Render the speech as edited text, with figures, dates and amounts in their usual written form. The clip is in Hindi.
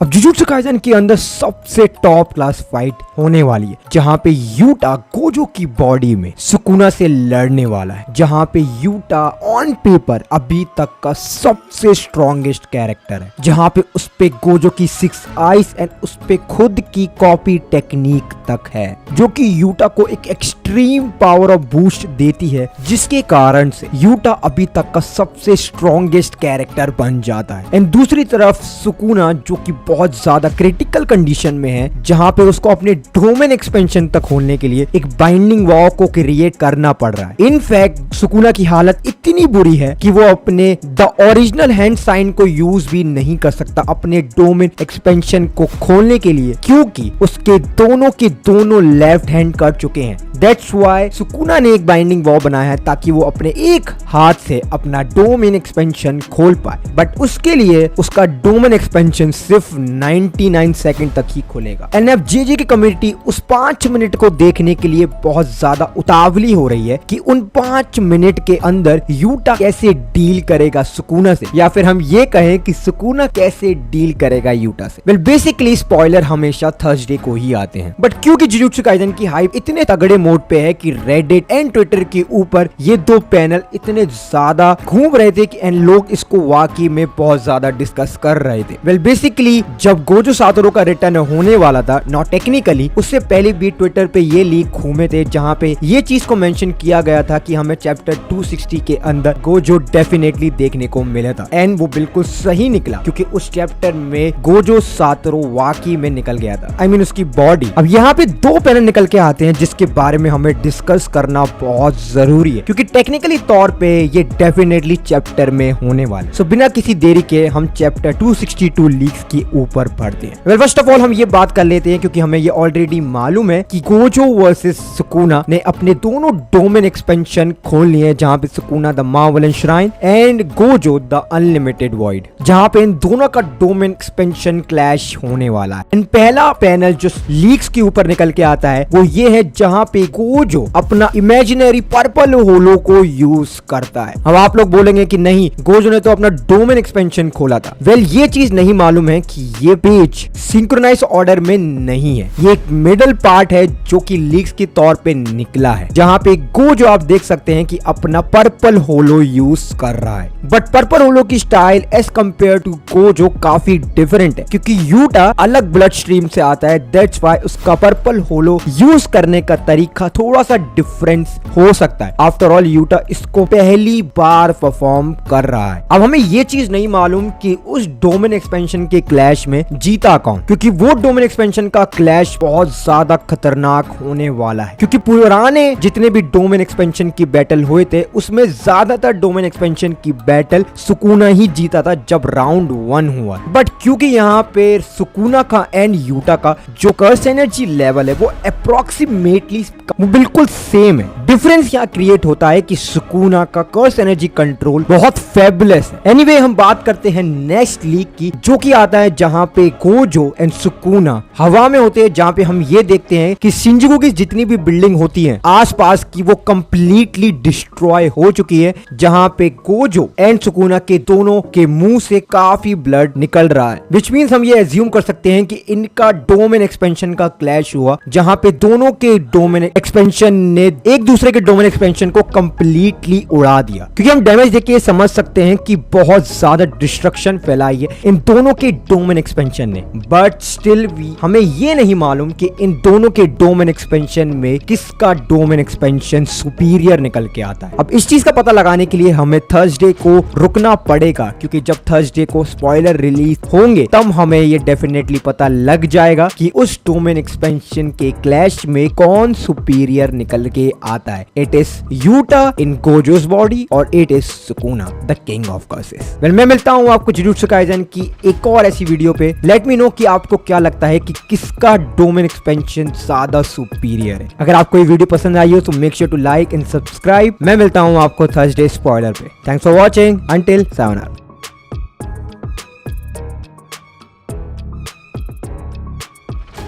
अब जुजुत्सु काइसेन के अंदर सबसे टॉप क्लास फाइट होने वाली है, जहां पे यूटा गोजो की बॉडी में सुकुना से लड़ने वाला है, जहां पे यूटा ऑन पेपर अभी तक का सबसे स्ट्रॉन्गेस्ट कैरेक्टर है, जहां पे उस पे गोजो की 6 आइज एंड उस पे खुद की कॉपी टेक्निक तक है, जो कि यूटा को एक एक्सट्रीम पावर ऑफ बूस्ट देती है, जिसके कारण से यूटा अभी तक का सबसे स्ट्रॉन्गेस्ट कैरेक्टर बन जाता है। एंड दूसरी तरफ सुकुना, जो कि बहुत ज्यादा क्रिटिकल कंडीशन में है, जहां पे उसको अपने डोमेन एक्सपेंशन तक खोलने के लिए एक बाइंडिंग वॉल को क्रिएट करना पड़ रहा है। इनफैक्ट सुकुना की हालत इतनी बुरी है कि वो अपने द ओरिजिनल हैंड साइन को यूज भी नहीं कर सकता अपने डोमेन एक्सपेंशन को खोलने के लिए, क्योंकि उसके दोनों के दोनों लेफ्ट हैंड कट चुके हैं। दैट्स व्हाई सुकुना ने एक बाइंडिंग वॉल बनाया है ताकि वो अपने एक हाथ से अपना डोमेन एक्सपेंशन खोल पाए, बट उसके लिए उसका डोमेन एक्सपेंशन सिर्फ 99 सेकंड तक ही खुलेगा। एनएफजेजे की कम्युनिटी उस 5 मिनट को देखने के लिए बहुत ज्यादा उतावली हो रही है कि उन 5 मिनट के अंदर यूटा कैसे डील करेगा सुकुना से, या फिर हम ये कहें कि सुकुना कैसे डील करेगा यूटा से। वेल बेसिकली स्पॉइलर हमेशा थर्सडे को ही आते हैं, बट क्योंकि जुजुत्सु काइसेन की हाइप इतने तगड़े मोड पे है कि रेडिट एंड ट्विटर के ऊपर ये दो पैनल इतने ज्यादा घूम रहे थे कि एंड लोग इसको वाकई में बहुत ज्यादा डिस्कस कर रहे थे। वेल बेसिकली जब गोजो सातोरू का रिटर्न होने वाला था, नॉट टेक्निकली, उससे पहले भी ट्विटर पे ये लीक घूमे थे, जहां पे ये चीज को मेंशन किया गया था कि हमें चैप्टर 260 के अंदर गोजो डेफिनेटली देखने को मिला था, एंड वो बिल्कुल सही निकला, क्योंकि उस चैप्टर में गोजो सातोरू वाकई में निकल गया था, आई मीन उसकी बॉडी। अब यहाँ पे 2 पैनल निकल के आते हैं जिसके बारे में हमें डिस्कस करना बहुत जरूरी है, क्योंकि टेक्निकली तौर पे ये डेफिनेटली चैप्टर में होने वाला है। सो बिना किसी देरी के हम चैप्टर 262 लीक्स के ऊपर बढ़ते हैं। वेल फर्स्ट ऑफ ऑल हम ये बात कर लेते हैं, क्योंकि हमें ये ऑलरेडी मालूम है कि गोजो वर्सेस सुकुना ने अपने दोनों डोमेन एक्सपेंशन खोल लिए हैं, जहां पे Sukuna the malevolent shrine and Gojo the unlimited void, जहां पे इन दोनों का डोमेन एक्सपेंशन क्लैश होने वाला है। एंड पहला पैनल जो लीक्स के ऊपर निकल के आता है वो ये है, जहां पे गोजो अपना इमेजिनरी पर्पल होलो को यूज करता है। अब आप लोग बोलेंगे कि नहीं, गोजो ने तो अपना डोमेन एक्सपेंशन खोला था। वेल ये चीज नहीं मालूम है कि ये पेज सिंक्रोनाइज ऑर्डर में नहीं है, ये एक मिडल पार्ट है जो कि लीक्स के तौर पे निकला है, जहां पे गोजो आप देख सकते हैं कि अपना पर्पल होलो यूज कर रहा है, बट पर्पल होलो की style as compare to Gojo काफी डिफरेंट है, क्योंकि यूटा अलग ब्लड स्ट्रीम से आता है। दैट्स व्हाई उसका पर्पल होलो यूज करने का तरीका थोड़ा सा डिफरेंस हो सकता है। आफ्टर ऑल यूटा इसको पहली बार परफॉर्म कर रहा है। अब हमें ये चीज नहीं मालूम कि उस डोमेन एक्सपेंशन के क्लैश में जीता कौन, क्योंकि वो डोमेन एक्सपेंशन का क्लैश बहुत ज्यादा खतरनाक होने वाला है, क्योंकि पुराने जितने भी डोमेन एक्सपेंशन की बैटल हुए थे उसमें ज्यादातर डोमेन एक्सपेंशन की बैटल सुकुना ही जीता था जब राउंड 1 हुआ, बट क्योंकि यहाँ पे सुकुना का एंड यूटा का जो कर्स एनर्जी लेवल है वो अप्रोक्सीमेटली बिल्कुल सेम है। डिफरेंस यहाँ क्रिएट होता है कि सुकुना का कर्स एनर्जी कंट्रोल बहुत फेबुलस है। एनीवे हम बात करते हैं नेक्स्ट लीक की, जो कि आता है जहां पे गोजो एंड सुकुना हवा में होते हैं, जहां पे हम ये देखते हैं कि शिंजुकु की जितनी भी बिल्डिंग होती है आसपास की वो कंप्लीटली डिस्ट्रॉय हो चुकी है, जहां पे गोजो एंड सुकुना के दोनों के मुंह से काफी ब्लड निकल रहा है, विच मीन्स हम ये एज्यूम कर सकते हैं कि इनका डोमेन एक्सपेंशन का क्लैश हुआ, जहां पे दोनों के डोमेन एक्सपेंशन ने एक दूसरे के डोमेन एक्सपेंशन को कंप्लीटली उड़ा दिया, क्योंकि हम डैमेज देख के समझ सकते हैं कि बहुत ज्यादा डिस्ट्रक्शन फैलाई है इन दोनों के डोमेन एक्सपेंशन ने, बट स्टिल भी हमें ये नहीं मालूम कि इन दोनों के डोमेन एक्सपेंशन में किसका डोमेन एक्सपेंशन सुपीरियर निकल के आता है। अब इस चीज का पता लगाने के लिए हमें थर्सडे को रुकना पड़ेगा, क्योंकि जब थर्सडे को स्पॉइलर रिलीज होंगे तब हमें ये डेफिनेटली पता लग जाएगा कि उस डोमेन एक्सपेंशन के क्लैश में कौन सुपीरियर निकल के आता है। It is Yuta in Gojo's body और it is Sukuna the king of curses. Well मैं मिलता हूँ आपको जुजुत्सु काइसेन की एक और ऐसी वीडियो पे। लेट मी नो कि आपको क्या लगता है कि किसका डोमेन एक्सपेंशन ज्यादा सुपीरियर है। अगर आपको ये वीडियो पसंद आई हो तो make sure to like and subscribe. मैं मिलता हूँ आपको थर्सडे स्पॉइलर पे। Thanks for watching, until sayonara.